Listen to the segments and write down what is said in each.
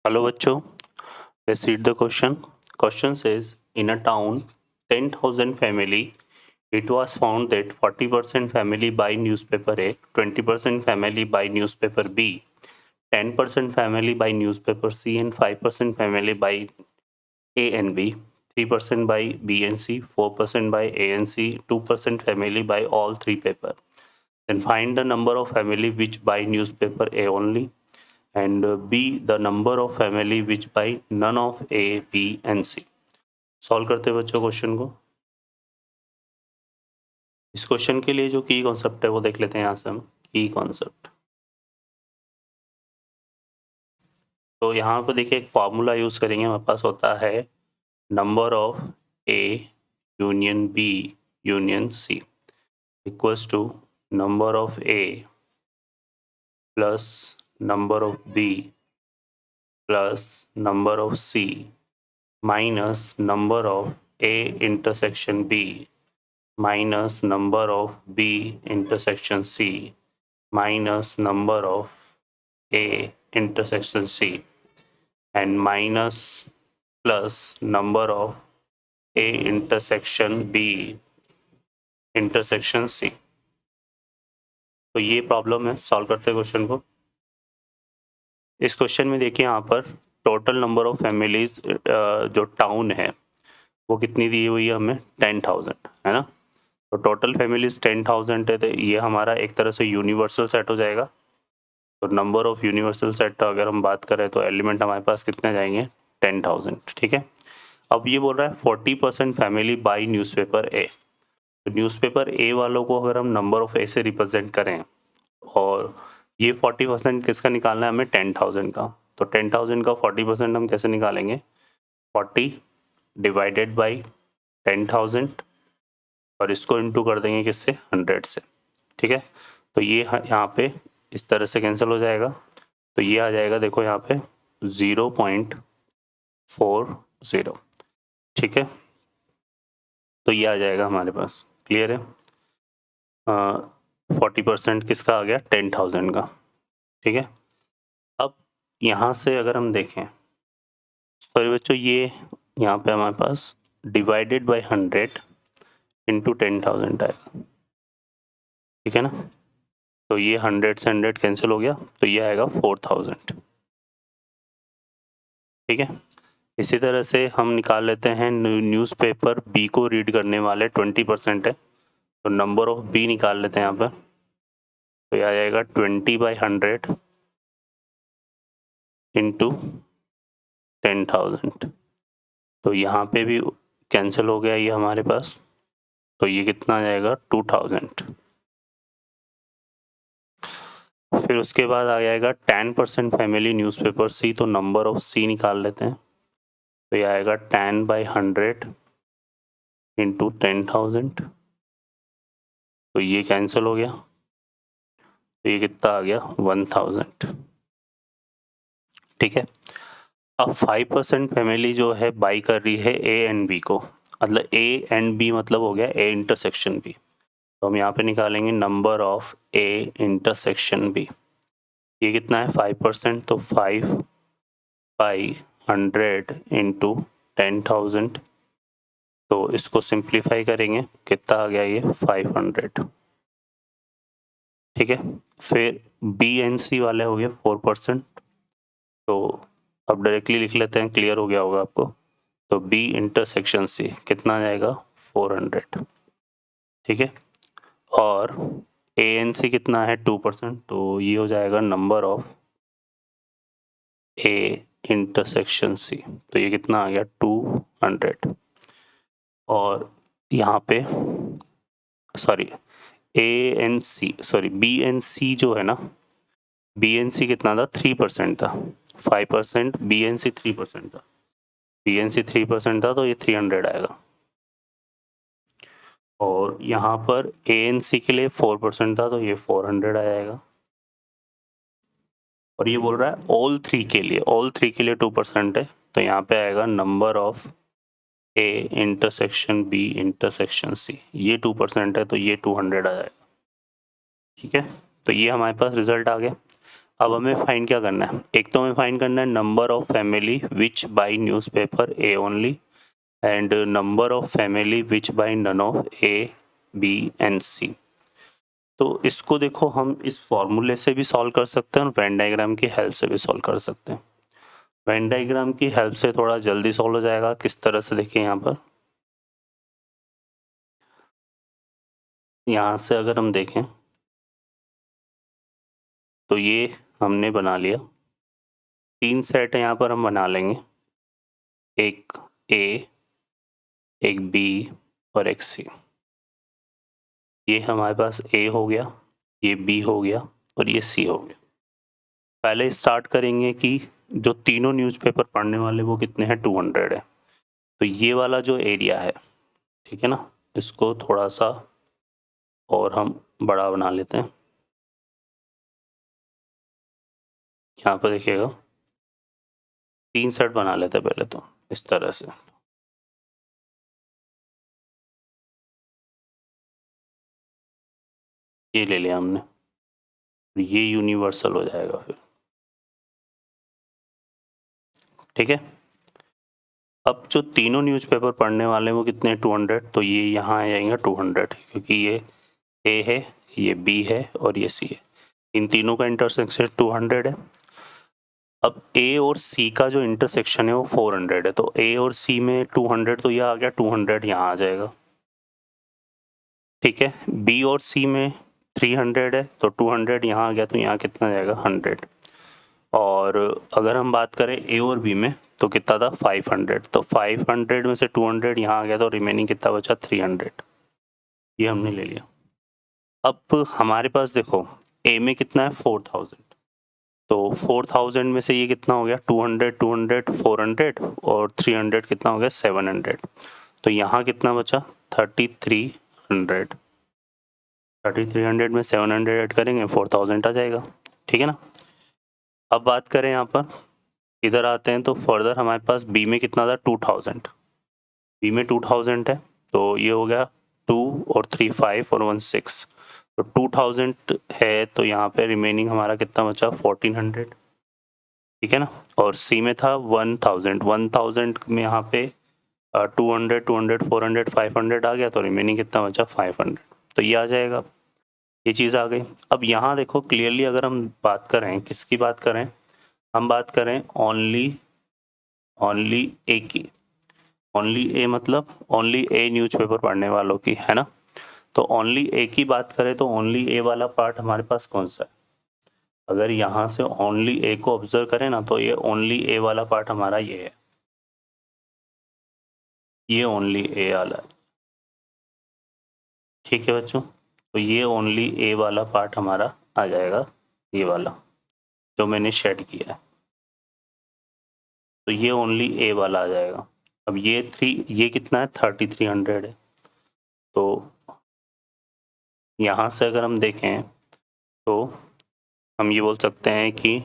Hello बच्चों, let's read the question. Question says, in a town 10,000 family, it was found that 40% family buy newspaper A, 20% family buy newspaper B, 10% family buy newspaper C, and 5% family buy A and B, 3% buy B and C, 4% buy A and C, 2% family buy all three paper. Then find the number of family which buy newspaper A only, and B the number of family which buy none of A, B and C. Solve करते हैं बच्चों question को। इस question के लिए जो की concept है वो देख लेते हैं यहाँ से हम। की कॉन्सेप्ट तो यहाँ पर देखिए एक फॉर्मूला यूज करेंगे। हमारे पास होता है number of A union B union C equals to number of A plus number of B plus number of C minus number of A intersection B minus number of B intersection C minus number of A intersection C and minus plus number of A intersection B intersection C। तो ये problem है, solve करते हैं question को। इस question में देखिए यहाँ पर टोटल नंबर ऑफ फैमिलीज जो टाउन है वो कितनी दी हुई है हमें 10,000 है ना। तो टोटल फैमिलीज 10,000 है, तो ये हमारा एक तरह से यूनिवर्सल सेट हो जाएगा। तो नंबर ऑफ यूनिवर्सल सेट अगर हम बात करें तो एलिमेंट हमारे पास कितने जाएंगे 10,000, ठीक है। अब ये बोल रहा है 40% फैमिली बाई न्यूज़पेपर ए। तो न्यूज़पेपर ए वालों को अगर हम नंबर ऑफ ए से रिप्रेजेंट करें और ये 40% किसका निकालना है हमें 10,000 का। तो 10,000 का 40% हम कैसे निकालेंगे 40 डिवाइडेड बाई 10,000 और इसको इंटू कर देंगे किससे 100 से, ठीक है। तो ये यहाँ पे इस तरह से कैंसिल हो जाएगा। तो ये आ जाएगा देखो यहाँ पे 0.40, ठीक है। तो ये आ जाएगा हमारे पास, क्लियर है। 40% किसका आ गया 10,000 का, ठीक है। अब यहाँ से अगर हम देखें, सॉरी बच्चों, ये यहाँ पे हमारे पास डिवाइडेड बाई 100 इंटू 10,000 आएगा, ठीक है ना। तो ये 100 से 100 कैंसिल हो गया, तो ये आएगा 4,000, ठीक है। इसी तरह से हम निकाल लेते हैं न्यूज़पेपर बी को रीड करने वाले 20% है, तो नंबर ऑफ बी निकाल लेते हैं यहाँ पर। तो ये आ जाएगा 20/100 इंटू 10,000। तो यहाँ पे भी कैंसिल हो गया ये हमारे पास, तो ये कितना आ जाएगा 2,000। फिर उसके बाद आ जाएगा 10% फैमिली न्यूज़पेपर सी, तो नंबर ऑफ सी निकाल लेते हैं। तो ये आएगा 10/100 इंटू 10,000। तो ये कैंसिल हो गया, तो ये कितना आ गया 1,000, ठीक है। अब 5% फैमिली जो है बाई कर रही है ए एंड बी को, मतलब ए एंड बी मतलब हो गया ए इंटरसेक्शन बी। तो हम यहाँ पे निकालेंगे number of A intersection B. ये कितना है 5%, तो 5/100 इंटू 10,000। तो इसको सिंप्लीफाई करेंगे, कितना आ गया ये 500, ठीक है। फिर बी एंड सी वाले हो गए 4%, तो अब डायरेक्टली लिख लेते हैं, क्लियर हो गया होगा आपको। तो बी इंटरसेक्शन सी कितना जाएगा 400, ठीक है। और ए एन सी कितना है 2%, तो ये हो जाएगा number of A intersection C. तो ये कितना आ गया 200। और यहाँ पे सॉरी बी एन सी जो है ना, बी एन सी कितना था 3% था। 5% बी एन सी 3% था, बी एन सी 3% था, तो ये 300 आएगा। और यहाँ पर ए एन सी के लिए 4% था, तो ये 400 आ जाएगा। और ये बोल रहा है ऑल थ्री के लिए 2% है, तो यहाँ पे आएगा number of A intersection B intersection C, ये 2% है, तो ये 200 आ जाएगा, ठीक है। तो ये हमारे पास रिजल्ट आ गया। अब हमें फाइंड क्या करना है, एक तो हमें फाइंड करना है number of family which buy newspaper A only and number of family which buy none of A B and C. तो इसको देखो हम इस फॉर्मूले से भी सॉल्व कर सकते हैं और वेन डायग्राम की हेल्प से भी सॉल्व कर सकते हैं। वेन डायग्राम की हेल्प से थोड़ा जल्दी सॉल्व हो जाएगा। किस तरह से, देखिए यहाँ पर, यहाँ से अगर हम देखें तो ये हमने बना लिया, 3 सेट यहाँ पर हम बना लेंगे, एक ए, एक बी और एक सी। ये हमारे पास ए हो गया, ये बी हो गया और ये सी हो गया। पहले स्टार्ट करेंगे कि जो तीनों न्यूज़पेपर पढ़ने वाले वो कितने हैं, 200 है। तो ये वाला जो एरिया है, ठीक है ना, इसको थोड़ा सा और हम बड़ा बना लेते हैं। यहाँ पर देखिएगा 3 सेट बना लेते हैं पहले तो इस तरह से। ये ले लिया हमने, ये यूनिवर्सल हो जाएगा फिर, ठीक है। अब जो तीनों न्यूज़पेपर पढ़ने वाले हैं वो कितने, 200, तो ये यहाँ आ जाएंगे 200, क्योंकि ये ए है, ये बी है और ये सी है। इन तीनों का इंटरसेक्शन 200 है। अब ए और सी का जो इंटरसेक्शन है वो 400 है, तो ए और सी में 200, तो यह आ गया 200, यहाँ आ जाएगा, ठीक है। बी और सी में 300 है, तो 200 यहाँ आ गया, तो यहाँ कितना जाएगा, 100। और अगर हम बात करें ए और बी में तो कितना था, 500, तो 500 में से 200 यहाँ आ गया, तो रिमेनिंग कितना बचा, 300। ये हमने ले लिया। अब हमारे पास देखो ए में कितना है, 4000, तो 4000 में से ये कितना हो गया, 200 200 400 और 300 कितना हो गया, 700। तो यहाँ कितना बचा, 3300। 3300 में 700 ऐड करेंगे, 4000 आ जाएगा, ठीक है ना। अब बात करें यहाँ पर, इधर आते हैं तो फर्दर हमारे पास बी में कितना था, 2000। बी में 2000 है, तो ये हो गया 2 और 3 5 और 1 6, तो 2000 है, तो यहाँ पे रिमेनिंग हमारा कितना बचा, 1400, ठीक है ना। और सी में था 1000 में यहाँ पे 200 200 400 500 आ गया, तो रिमेनिंग कितना बचा, 500, तो ये आ जाएगा, ये चीज़ आ गई। अब यहाँ देखो क्लियरली, अगर हम बात करें, किसकी बात करें, हम बात करें ओनली ए की, ओनली ए मतलब ओनली ए न्यूज़पेपर पढ़ने वालों की, है ना। तो ओनली ए की बात करें तो ओनली ए वाला पार्ट हमारे पास कौन सा है, अगर यहाँ से ओनली ए को ऑब्जर्व करें ना, तो ये ओनली ए वाला पार्ट हमारा ये है, ये ओनली ए वाला है, ठीक है बच्चों। तो ये ओनली ए वाला पार्ट हमारा आ जाएगा, ये वाला जो मैंने शेड किया है, तो ये ओनली ए वाला आ जाएगा। अब ये कितना है, 3300 है। तो यहाँ से अगर हम देखें तो हम ये बोल सकते हैं कि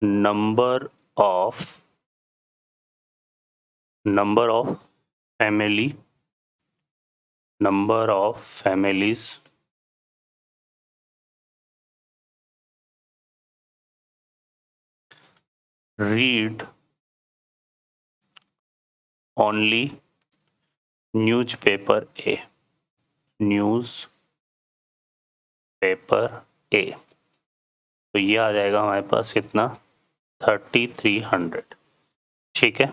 number of families read only newspaper A, तो ये आ जाएगा हमारे पास कितना, 3300, ठीक है।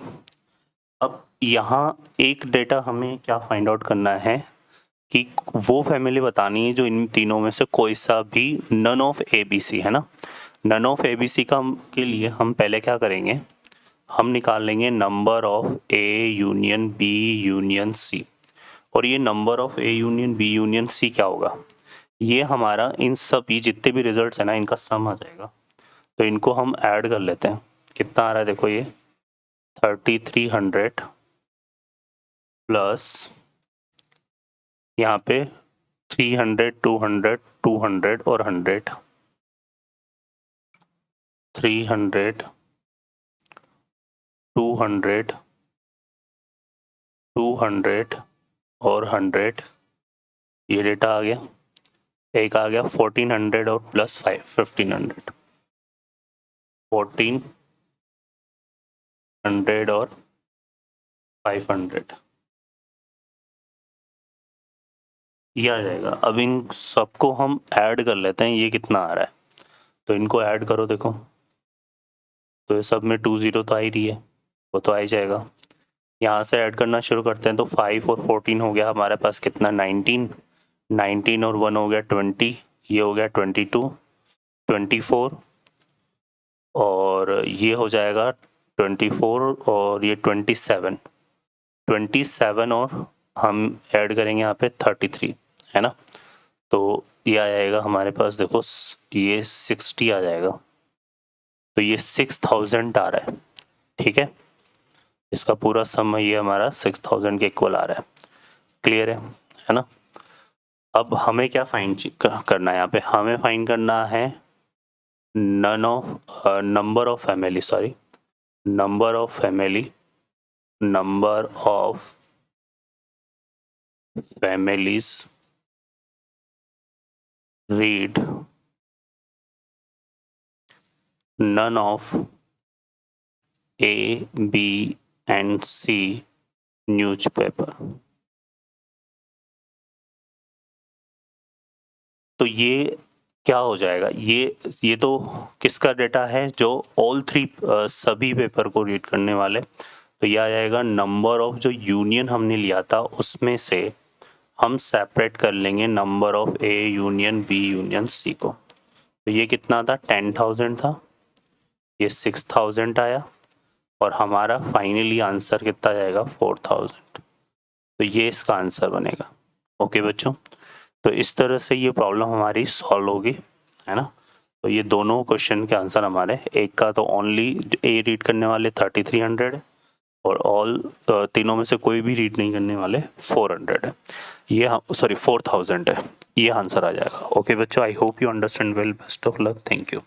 अब यहाँ एक डेटा हमें क्या फाइंड आउट करना है कि वो फैमिली बतानी है जो इन तीनों में से कोई सा भी none of A B C है ना। None of A B C के लिए हम पहले क्या करेंगे, हम निकाल लेंगे number of A union B union C, और ये number of A union B union C क्या होगा, ये हमारा इन सभी जितने भी रिजल्ट्स है ना, इनका सम आ जाएगा। तो इनको हम ऐड कर लेते हैं, कितना आ रहा है देखो, ये 3300 प्लस यहाँ पे 300 200 200 और 100, 300 200 200 और 100, ये डेटा आ गया। एक आ गया 1400 और प्लस 1500, 1400 और 500 ये आ जाएगा। अब इन सबको हम ऐड कर लेते हैं, ये कितना आ रहा है, तो इनको ऐड करो देखो, तो ये सब में 20 तो आ ही रही है, वो तो आ ही जाएगा। यहाँ से ऐड करना शुरू करते हैं, तो 5 और 14 हो गया हमारे पास कितना 19, 19 और 1 हो गया 20, ये हो गया 22, 24 और ये हो जाएगा 24 और ये 27, 27 और हम ऐड करेंगे यहाँ पे 33, है ना, तो ये आ जाएगा हमारे पास देखो, ये 60 आ जाएगा, तो ये 6000 आ रहा है, ठीक है, इसका पूरा सम ये हमारा 6000 के इक्वल आ रहा है। क्लियर है ना। अब हमें क्या फाइंड करना है, यहाँ पे हमें फाइंड करना है number of family, sorry, number of family, number of families read none of A, B and C newspaper. तो ये क्या हो जाएगा, ये तो किसका डेटा है, जो ऑल थ्री सभी पेपर को रीड करने वाले, तो ये आ जाएगा नंबर ऑफ, जो यूनियन हमने लिया था उसमें से हम सेपरेट कर लेंगे number of A union B union C को, तो ये कितना था 10,000 था, ये 6,000 आया और हमारा फाइनली आंसर कितना जाएगा 4,000, तो ये इसका आंसर बनेगा। ओके बच्चों, तो इस तरह से ये प्रॉब्लम हमारी सॉल्व होगी, है ना। तो ये दोनों क्वेश्चन के आंसर हमारे, एक का तो ओनली ए रीड करने वाले 3300 है और ऑल तीनों में से कोई भी रीड नहीं करने वाले 400 है, ये सॉरी 4000 है, ये आंसर आ जाएगा। ओके बच्चों, I hope you understand well, best of luck, thank you.